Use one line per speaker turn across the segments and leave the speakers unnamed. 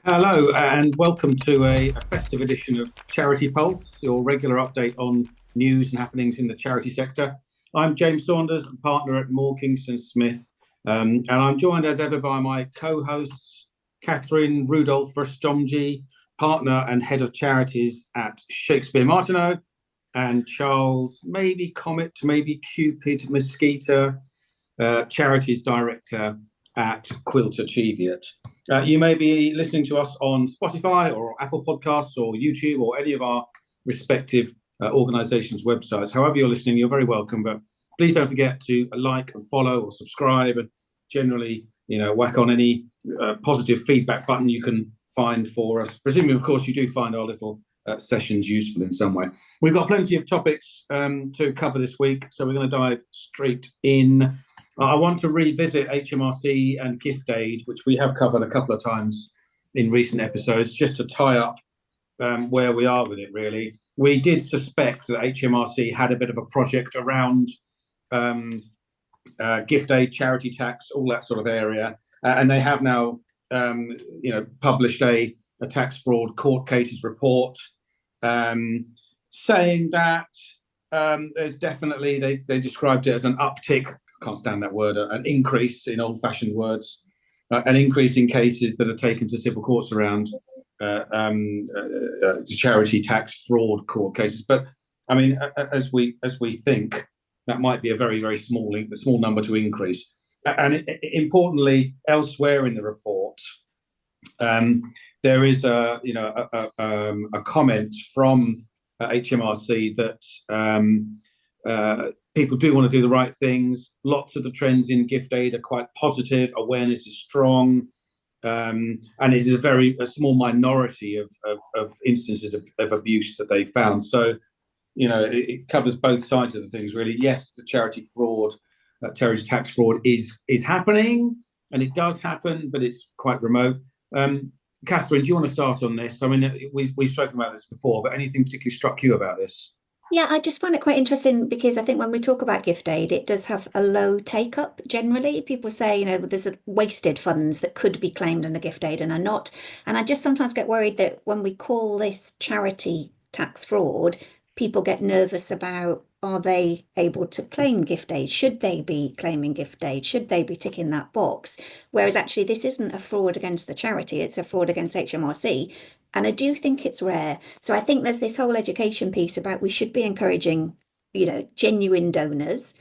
Hello, and welcome to a festive edition of CharitEpulse, your regular update on news and happenings in the charity sector. I'm James Saunders, partner at Moore Kingston Smith, and I'm joined as ever by my co-hosts, Catherine Rudolph Verstomji, partner and head of charities at Shakespeare Martineau, and Charles, maybe Comet, maybe Cupid Mosquito, charities director at Quilter Cheviot. You may be listening to us on Spotify or Apple Podcasts or YouTube or any of our respective organisations' websites. However you're listening, you're very welcome. But please don't forget to like and follow or subscribe, and generally, whack on any positive feedback button you can find for us. Presumably, of course, you do find our little sessions useful in some way. We've got plenty of topics to cover this week, so we're going to dive straight in. I want to revisit HMRC and Gift Aid, which we have covered a couple of times in recent episodes, just to tie up where we are with it, really. We did suspect that HMRC had a bit of a project around gift aid, charity tax, all that sort of area. And they have now, published a tax fraud court cases report saying that there's definitely, they described it as an uptick. Can't stand that word, an increase in old-fashioned words, an increase in cases that are taken to civil courts around charity tax fraud court cases. But I mean, as we think, that might be a very, very small number to increase. And importantly, elsewhere in the report, there is a comment from HMRC that people do want to do the right things. Lots of the trends in gift aid are quite positive. Awareness is strong. And it is a small minority of instances of abuse that they found. So, it covers both sides of the things, really. Yes, the charity tax fraud is happening, and it does happen, but it's quite remote. Catherine, do you want to start on this? I mean, we've spoken about this before, but anything particularly struck you about this?
Yeah, I just find it quite interesting because I think when we talk about gift aid, it does have a low take up generally. People say, there's wasted funds that could be claimed under gift aid and are not. And I just sometimes get worried that when we call this charity tax fraud, people get nervous about, are they able to claim gift aid? Should they be claiming gift aid? Should they be ticking that box? Whereas actually this isn't a fraud against the charity, it's a fraud against HMRC. And I do think it's rare. So I think there's this whole education piece about we should be encouraging, genuine donors,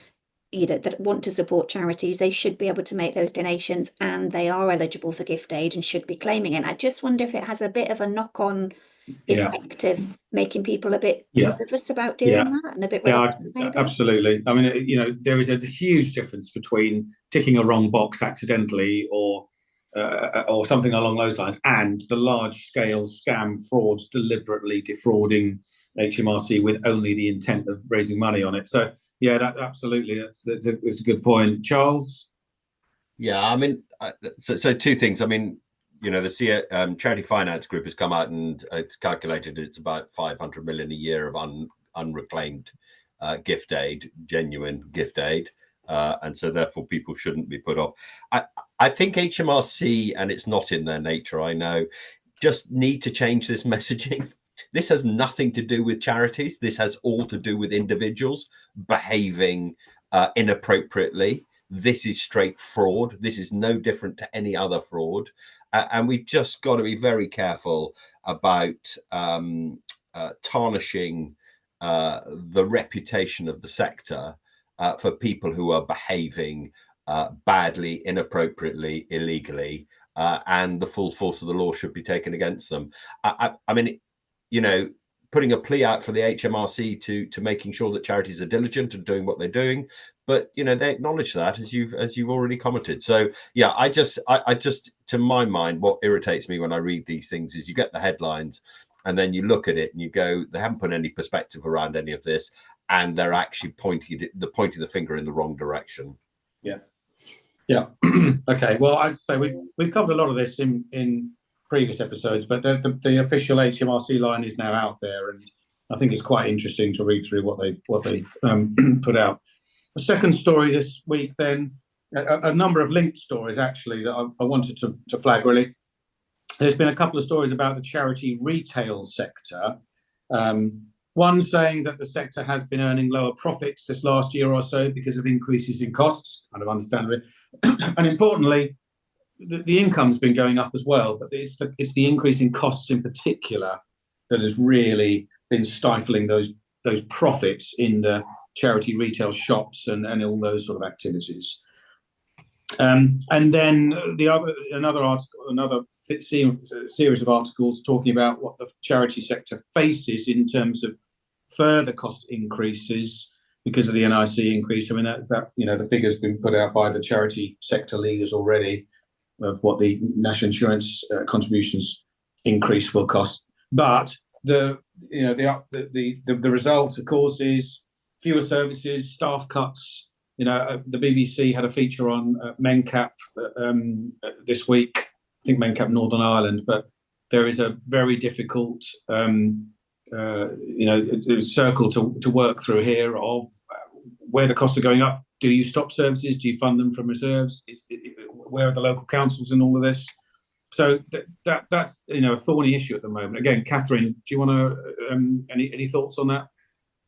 that want to support charities. They should be able to make those donations and they are eligible for gift aid and should be claiming it. I just wonder if it has a bit of a knock-on effect of making people a bit nervous about doing that and a bit reluctant.
Absolutely. I mean, there is a huge difference between ticking a wrong box accidentally or something along those lines, and the large-scale scam frauds deliberately defrauding HMRC with only the intent of raising money on it. So, that absolutely, that's a good point. Charles?
Yeah, I mean, so two things. I mean, the Charity Finance Group has come out and it's calculated it's about 500 million a year of unreclaimed gift aid, genuine gift aid. And so therefore people shouldn't be put off. I think HMRC, and it's not in their nature, I know, just need to change this messaging. This has nothing to do with charities. This has all to do with individuals behaving inappropriately. This is straight fraud. This is no different to any other fraud. And we've just got to be very careful about tarnishing the reputation of the sector for people who are behaving badly, inappropriately, illegally, and the full force of the law should be taken against them. I mean, putting a plea out for the HMRC to making sure that charities are diligent and doing what they're doing, but they acknowledge that as you've already commented. So I just to my mind, what irritates me when I read these things is you get the headlines and then you look at it and you go, they haven't put any perspective around any of this, and they're actually pointing the finger in the wrong direction.
Yeah. Okay. Well, I'd say we've covered a lot of this in previous episodes, but the official HMRC line is now out there, and I think it's quite interesting to read through what they've put out. The second story this week, then, a number of linked stories actually that I wanted to flag really. there's been a couple of stories about the charity retail sector. One saying that the sector has been earning lower profits this last year or so because of increases in costs, kind of understandably. And importantly, the income's been going up as well, but it's the increase in costs in particular that has really been stifling those profits in the charity retail shops and all those sort of activities. And then another series of articles talking about what the charity sector faces in terms of further cost increases because of the NIC increase. I mean, the figure's been put out by the charity sector leaders already of what the national insurance contributions increase will cost. But the result, of course, is fewer services, staff cuts. The BBC had a feature on Mencap this week. I think Mencap Northern Ireland, but there is a very difficult circle to work through here of where the costs are going up. Do you stop services? Do you fund them from reserves? Where are the local councils in all of this? So that's a thorny issue at the moment. Again, Catherine, do you want to any thoughts on that?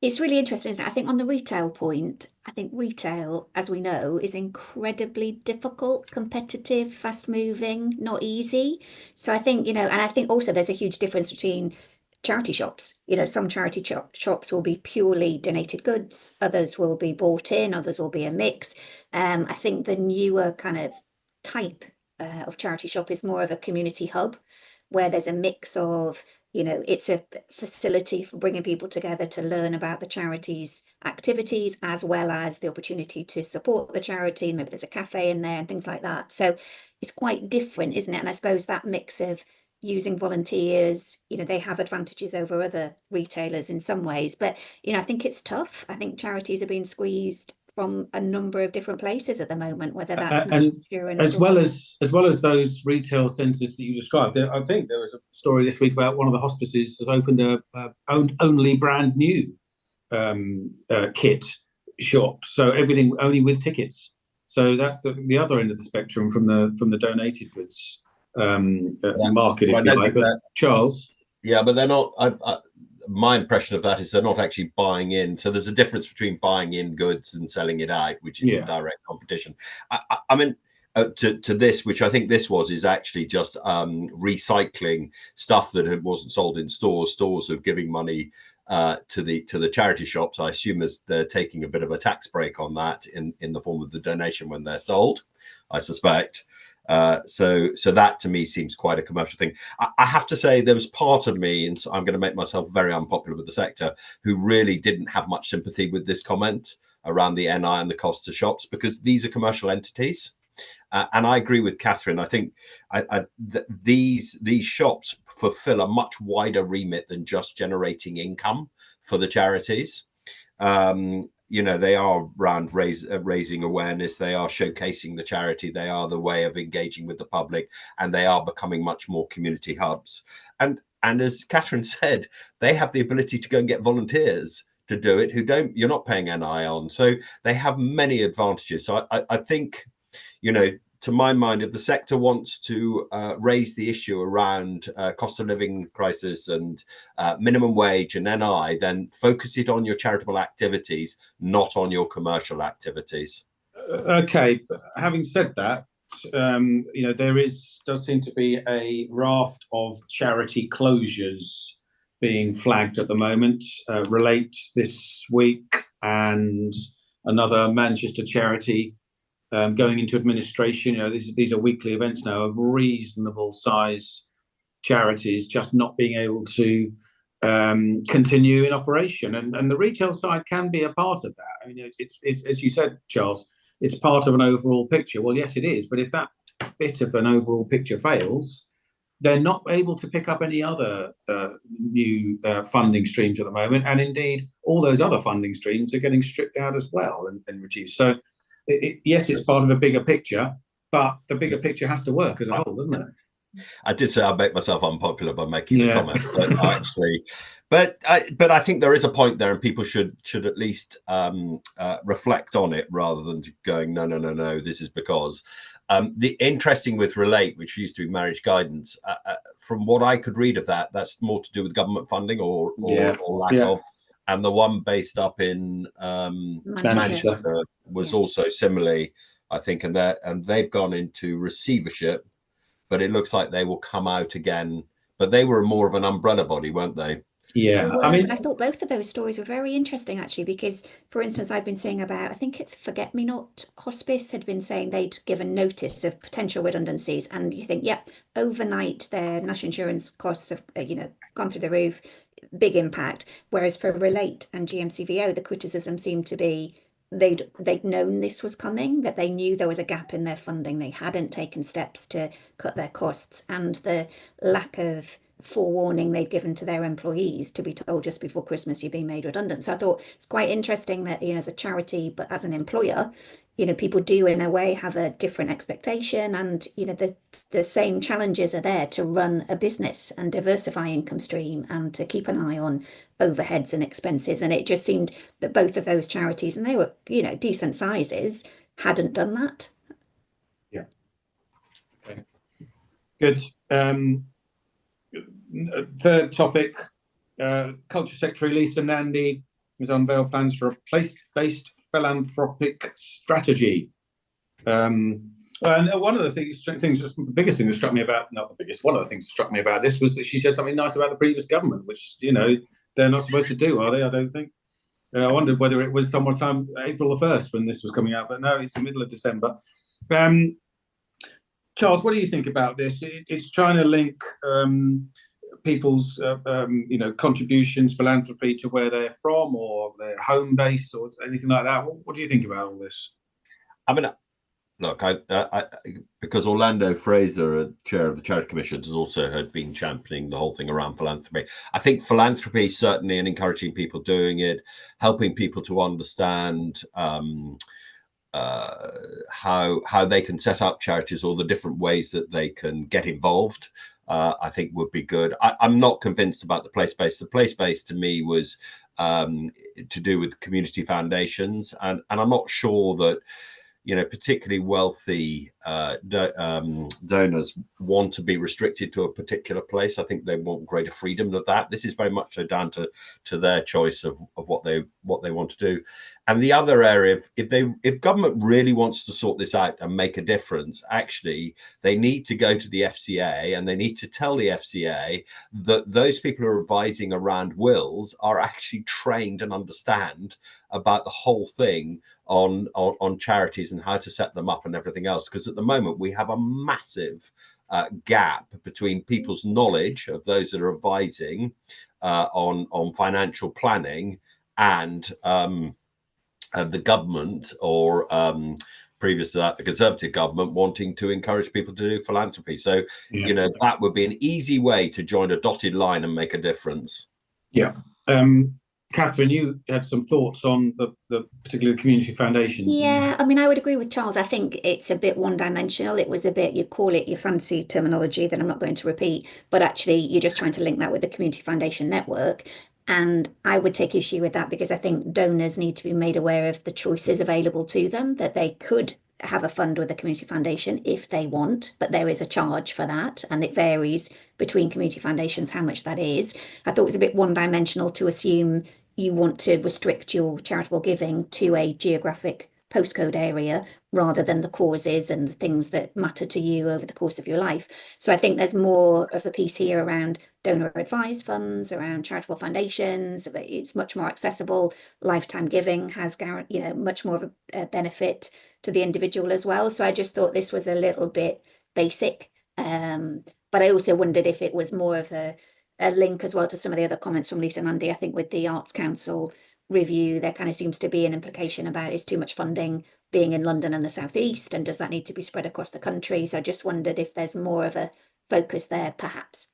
It's really interesting, isn't it? I think on the retail point, I think retail, as we know, is incredibly difficult, competitive, fast moving, not easy. So I think, and I think also there's a huge difference between charity shops. Some charity shops will be purely donated goods, others will be bought in, others will be a mix. I think the newer kind of type of charity shop is more of a community hub where there's a mix of it's a facility for bringing people together to learn about the charity's activities, as well as the opportunity to support the charity. Maybe there's a cafe in there and things like that. So it's quite different, isn't it? And I suppose that mix of using volunteers, they have advantages over other retailers in some ways. But, I think it's tough. I think charities are being squeezed from a number of different places at the moment, whether that's
as well as those retail centres that you described. I think there was a story this week about one of the hospices has opened a only brand new kit shop, so everything only with tickets. So that's the other end of the spectrum from the donated goods market, if you like. But Charles,
but they're not. My impression of that is they're not actually buying in. So there's a difference between buying in goods and selling it out, which is in direct competition. I mean, to this, which I think this is actually just recycling stuff that wasn't sold in stores. Stores are giving money to the charity shops. I assume as they're taking a bit of a tax break on that in the form of the donation when they're sold, I suspect. So that to me seems quite a commercial thing. I have to say there was part of me, and so I'm going to make myself very unpopular with the sector, who really didn't have much sympathy with this comment around the NI and the cost to shops, because these are commercial entities. And I agree with Catherine. I think these shops fulfill a much wider remit than just generating income for the charities. They are around raising awareness. They are showcasing the charity. They are the way of engaging with the public, and they are becoming much more community hubs. And as Catherine said, they have the ability to go and get volunteers to do it you're not paying NI on. So they have many advantages. So I think, to my mind, if the sector wants to raise the issue around cost of living crisis and minimum wage and NI, then focus it on your charitable activities, not on your commercial activities.
Okay, but having said that, there does seem to be a raft of charity closures being flagged at the moment. Relate this week, and another Manchester charity going into administration. These are weekly events now of reasonable size charities just not being able to continue in operation, and the retail side can be a part of that. I mean, it's as you said, Charles, it's part of an overall picture. Well, yes, it is, but if that bit of an overall picture fails, they're not able to pick up any other new funding streams at the moment, and indeed all those other funding streams are getting stripped out as well and reduced. So yes, it's part of a bigger picture, but the bigger picture has to work as a whole, doesn't it?
I did say I'd make myself unpopular by making the comment, but actually, but I think there is a point there, and people should at least reflect on it rather than going, no, this is because. The interesting with Relate, which used to be marriage guidance, from what I could read of that, that's more to do with government funding or lack of. And the one based up in Manchester was also similarly, I think, and they've gone into receivership, but it looks like they will come out again. But they were more of an umbrella body, weren't they?
Yeah,
I mean, I thought both of those stories were very interesting, actually, because, for instance, I've been seeing about, I think it's Forget Me Not Hospice had been saying they'd given notice of potential redundancies, and you think, overnight their national insurance costs have, gone through the roof, big impact. Whereas for Relate and GMCVO, the criticism seemed to be they'd known this was coming, that they knew there was a gap in their funding, they hadn't taken steps to cut their costs, and the lack of forewarning they'd given to their employees to be told just before Christmas you're being made redundant. So I thought it's quite interesting that, as a charity, but as an employer, people do in a way have a different expectation, and the same challenges are there to run a business and diversify income stream and to keep an eye on overheads and expenses. And it just seemed that both of those charities, and they were decent sizes, hadn't done that.
Okay, good. Third topic, Culture Secretary Lisa Nandy has unveiled plans for a place-based philanthropic strategy. And one of the the biggest thing that struck me about, not the biggest, one of the things that struck me about this was that she said something nice about the previous government, which, they're not supposed to do, are they? I don't think. I wondered whether it was sometime April the 1st when this was coming out, but no, it's the middle of December. Charles, what do you think about this? It's trying to link people's contributions, philanthropy, to where they're from or their home base or anything like that. What do you think about all this?
I mean, look, I because Orlando Fraser, chair of the Charity Commission, has also had been championing the whole thing around philanthropy. I think philanthropy certainly, and encouraging people doing it, helping people to understand how they can set up charities or the different ways that they can get involved, I think would be good. I'm not convinced about the place-based. The place-based to me was to do with community foundations, and I'm not sure that particularly wealthy donors want to be restricted to a particular place. I think they want greater freedom of that. This is very much so down to their choice of what they want to do. And the other area, if government really wants to sort this out and make a difference, actually, they need to go to the FCA and they need to tell the FCA that those people who are advising around wills are actually trained and understand about the whole thing on charities and how to set them up and everything else. Because at the moment we have a massive gap between people's knowledge of those that are advising on financial planning and the government, or previous to that, the Conservative government, wanting to encourage people to do philanthropy. So, that would be an easy way to join a dotted line and make a difference.
Yeah. Catherine, you had some thoughts on the particular community foundations.
Yeah, I mean, I would agree with Charles. I think it's a bit one-dimensional. It was a bit, you call it your fancy terminology that I'm not going to repeat, but actually you're just trying to link that with the community foundation network. And I would take issue with that, because I think donors need to be made aware of the choices available to them, that they could have a fund with a community foundation if they want, but there is a charge for that, and it varies between community foundations how much that is. I thought it was a bit one-dimensional to assume you want to restrict your charitable giving to a geographic postcode area rather than the causes and the things that matter to you over the course of your life. So I think there's more of a piece here around donor advised funds, around charitable foundations. It's much more accessible. Lifetime giving has much more of a benefit to the individual as well. So I just thought this was a little bit basic. But I also wondered if it was more of a link as well to some of the other comments from Lisa Nandy. I think with the Arts Council review, there kind of seems to be an implication about is too much funding being in London and the southeast, and does that need to be spread across the country? So I just wondered if there's more of a focus there, perhaps.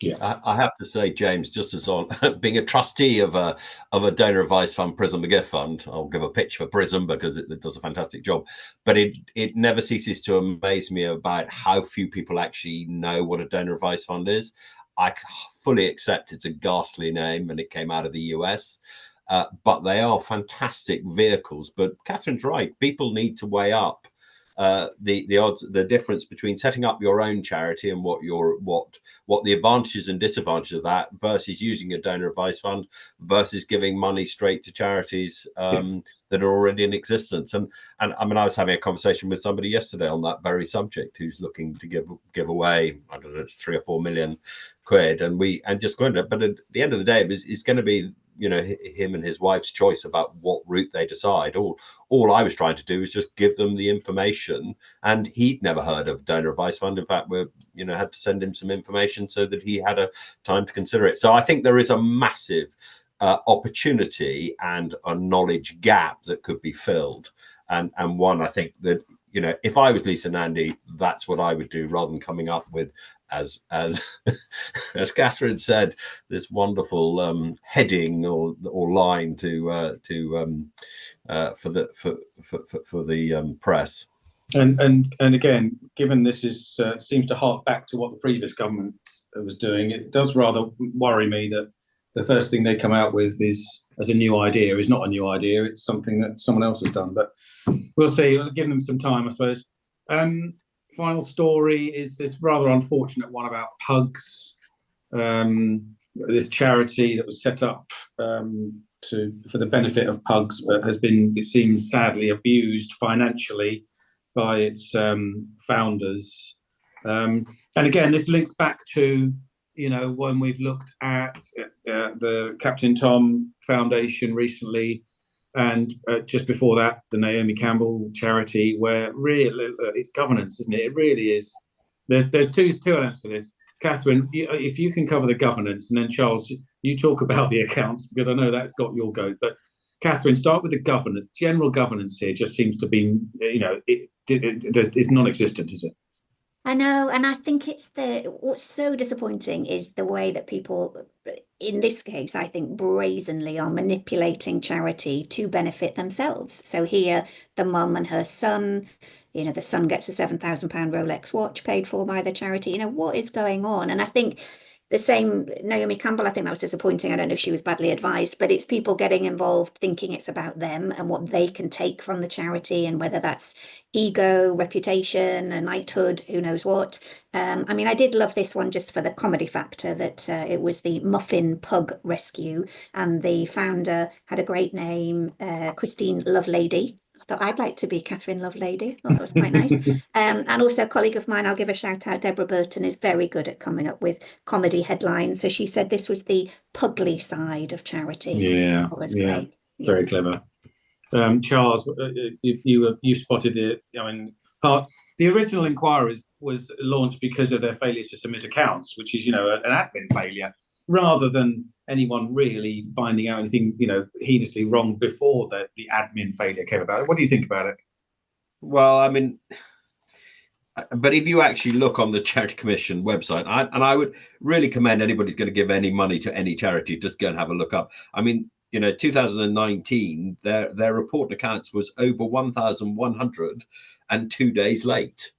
Yeah.
I have to say, James, just as on being a trustee of a donor advised fund, Prism the Gift Fund, I'll give a pitch for Prism because it does a fantastic job. But it never ceases to amaze me about how few people actually know what a donor advised fund is. I fully accept it's a ghastly name and it came out of the US, but they are fantastic vehicles. But Catherine's right; people need to weigh up the odds, the difference between setting up your own charity and what the advantages and disadvantages of that versus using a donor advised fund versus giving money straight to charities that are already in existence. And I mean, I was having a conversation with somebody yesterday on that very subject who's looking to give away, I don't know, 3 or 4 million quid, and just going to, but at the end of the day, it's going to be, you know, him and his wife's choice about what route they decide. All I was trying to do is just give them the information, and he'd never heard of donor advised fund. In fact, we're, you know, had to send him some information so that he had a time to consider it. So I think there is a massive opportunity and a knowledge gap that could be filled, and one I think that, you know, if I was Lisa Nandy, that's what I would do rather than coming up with, as as Catherine said, this wonderful heading or line for the press.
And again, given this is seems to hark back to what the previous government was doing, it does rather worry me that the first thing they come out with is as a new idea is not a new idea. It's something that someone else has done. But we'll see. We'll give them some time, I suppose. Final story is this rather unfortunate one about pugs. This charity that was set up for the benefit of pugs, but has been, it seems, sadly abused financially by its founders. And again, this links back to, you know, when we've looked at the Captain Tom Foundation recently, and just before that, the Naomi Campbell charity, where really it's governance, isn't it? It really is. There's two elements to this. Catherine, if you can cover the governance, and then Charles, you talk about the accounts, because I know that's got your goat. But Catherine, start with the governance. General governance here just seems to be, you know, it's non-existent, is it?
I know, and I think what's so disappointing is the way that people, in this case, I think brazenly are manipulating charity to benefit themselves. So here, the mum and her son, you know, the son gets a £7,000 Rolex watch paid for by the charity. You know, what is going on? And I think the same, Naomi Campbell, I think that was disappointing. I don't know if she was badly advised, but it's people getting involved thinking it's about them and what they can take from the charity, and whether that's ego, reputation, a knighthood, who knows what. I mean, I did love this one just for the comedy factor that it was the Muffin Pug Rescue, and the founder had a great name, Christine Lovelady. I thought I'd like to be Catherine Lovelady. I thought that was quite nice. And also a colleague of mine, I'll give a shout out, Deborah Burton, is very good at coming up with comedy headlines. So she said this was the pugly side of charity.
Yeah,
Great.
Very clever. Charles, you spotted it. I mean, the original inquiry was launched because of their failure to submit accounts, which is, you know, an admin failure, rather than anyone really finding out anything, you know, heinously wrong before the admin failure came about. What do you think about it?
Well, I mean, but if you actually look on the Charity Commission website, I would really commend anybody who's going to give any money to any charity, just go and have a look up. I mean, you know, 2019, their report and accounts was over 1,102 days late.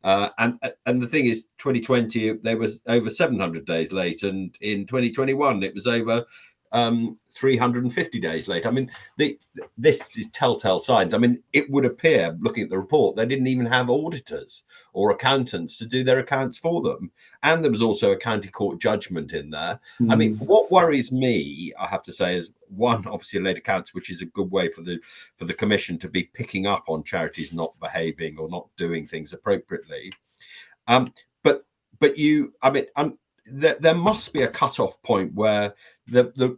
And the thing is, 2020, there was over 700 days late. And in 2021, it was over 350 days late. I mean, this is telltale signs. I mean, it would appear, looking at the report, they didn't even have auditors or accountants to do their accounts for them. And there was also a county court judgment in there. I mean, what worries me, I have to say, is one, obviously late accounts, which is a good way for the commission to be picking up on charities not behaving or not doing things appropriately. But there must be a cut-off point where the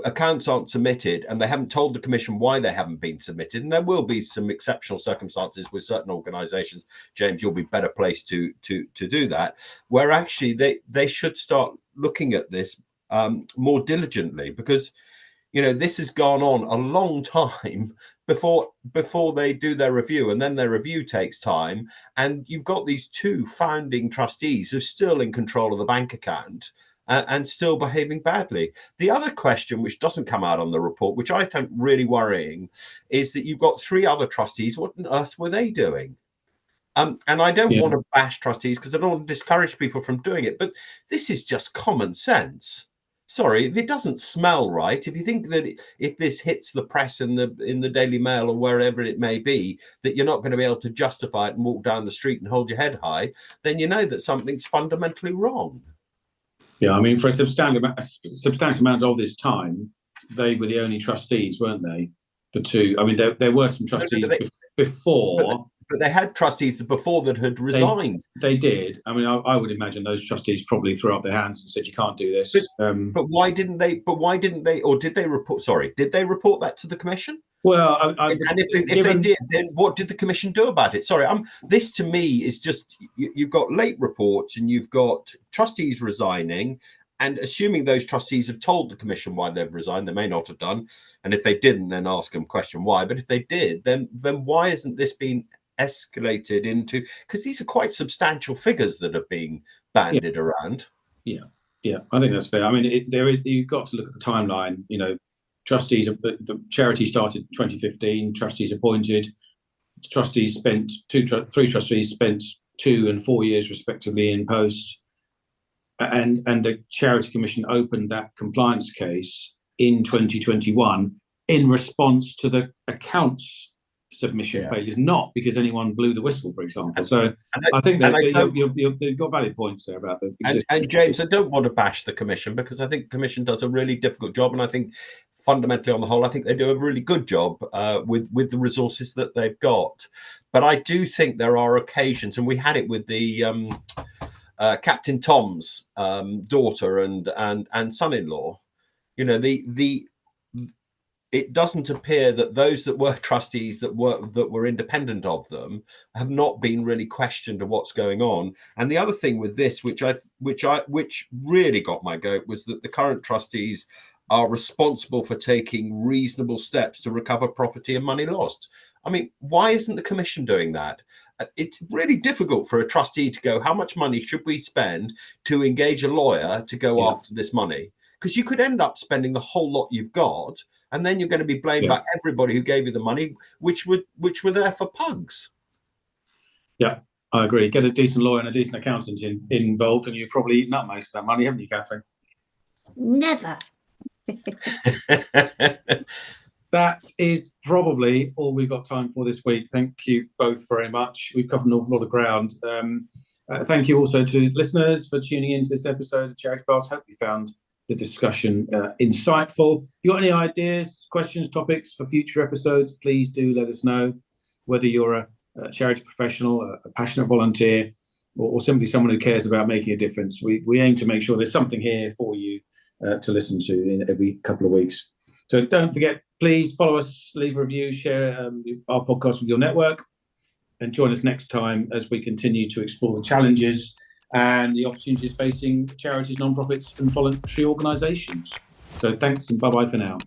accounts aren't submitted and they haven't told the commission why they haven't been submitted. And there will be some exceptional circumstances with certain organizations. James, you'll be better placed to do that, where actually they should start looking at this more diligently, because, this has gone on a long time before they do their review, and then their review takes time. And you've got these two founding trustees who are still in control of the bank account and still behaving badly. The other question, which doesn't come out on the report, which I found really worrying, is that you've got 3 other trustees. What on earth were they doing? And I don't want to bash trustees because I don't want to discourage people from doing it, but this is just common sense. Sorry, if it doesn't smell right, if you think that if this hits the press in the Daily Mail or wherever it may be, that you're not going to be able to justify it and walk down the street and hold your head high, then you know that something's fundamentally wrong.
Yeah, I mean, for a substantial amount of this time, they were the only trustees, weren't they? The two. I mean, there were some trustees before.
But they had trustees before that had resigned.
They did. I mean, I would imagine those trustees probably threw up their hands and said, "You can't do this."
But why didn't they? Or did they report? Sorry, did they report that to the commission?
Well,
and if they did, then what did the commission do about it? Sorry, this to me is just you've got late reports and you've got trustees resigning. And assuming those trustees have told the commission why they've resigned, they may not have done. And if they didn't, then ask them question why. But if they did, then why isn't this being escalated into, because these are quite substantial figures that are being bandied around.
Yeah, I think that's fair. I mean, you've got to look at the timeline. Trustees, the charity started in 2015. Trustees appointed. Trustees spent 3 trustees spent 2 and 4 years respectively in post, and the Charity Commission opened that compliance case in 2021 in response to the accounts submission failures, not because anyone blew the whistle, for example. So I think that you've got valid points there about the
and James, I don't want to bash the commission because I think the commission does a really difficult job, and I think fundamentally on the whole I think they do a really good job with the resources that they've got. But I do think there are occasions, and we had it with the Captain Tom's daughter and son-in-law, it doesn't appear that those that were trustees that were independent of them have not been really questioned of what's going on. And the other thing with this, which really got my goat, was that the current trustees are responsible for taking reasonable steps to recover property and money lost. I mean, why isn't the commission doing that? It's really difficult for a trustee to go, how much money should we spend to engage a lawyer to go after this money? Because you could end up spending the whole lot you've got, and then you're going to be blamed by everybody who gave you the money, which were there for pugs. Yeah, I agree. Get a decent lawyer and a decent accountant involved, and you've probably eaten up most of that money, haven't you, Catherine?
Never.
That is probably all we've got time for this week. Thank you both very much. We've covered an awful lot of ground. Thank you also to listeners for tuning into this episode of CharitEpulse. Hope you found the discussion insightful. If you've got any ideas, questions, topics for future episodes, please do let us know. Whether you're a charity professional, a passionate volunteer, or simply someone who cares about making a difference, we aim to make sure there's something here for you to listen to in every couple of weeks. So don't forget, please follow us, leave a review, share our podcast with your network, and join us next time as we continue to explore the challenges and the opportunities facing charities, non-profits and voluntary organisations. So thanks and bye-bye for now.